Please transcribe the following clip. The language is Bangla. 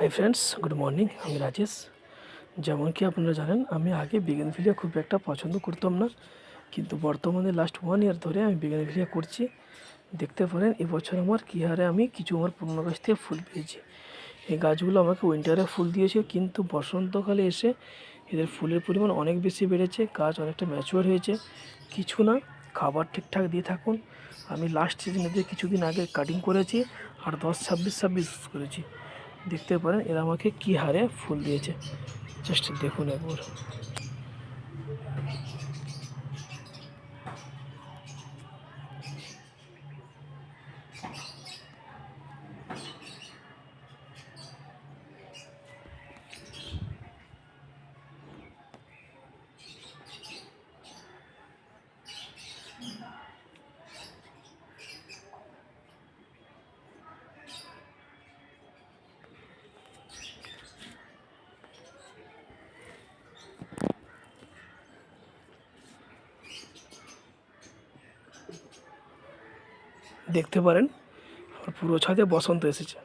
Hi friends, good morning. আমি রাজেশ। যেমন কি আপনারা জানেন, আমি আগে বিগেনভিলিয়া খুব একটা পছন্দ করতাম না, কিন্তু বর্তমানে লাস্ট 1 ইয়ার ধরে আমি বিগেনভিলিয়া করছি। দেখতে পারেন এবছর আমার কী হারে আমি কিছু আমার পুরনো গাছ থেকে ফুল পেয়েছি। এই গাছগুলো আমাকে উইন্টারে ফুল দিয়েছে, কিন্তু বসন্তকালে এসে এদের ফুলের পরিমাণ অনেক বেশি বেড়েছে। গাছ অনেকটা ম্যাচিওর হয়েছে। কিছু না, খাবার ঠিকঠাক দিয়ে থাকুন। আমি লাস্ট সিজনে দিয়ে কিছুদিন আগে কাটিং করেছি আর 10-26 ইউজ করেছি। দেখতে পারেন এরা আমাকে কী হারে ফুল দিয়েছে, জাস্ট দেখুন একবার। দেখতে পারেন আমার পুরো ছাদে বসন্ত এসেছে।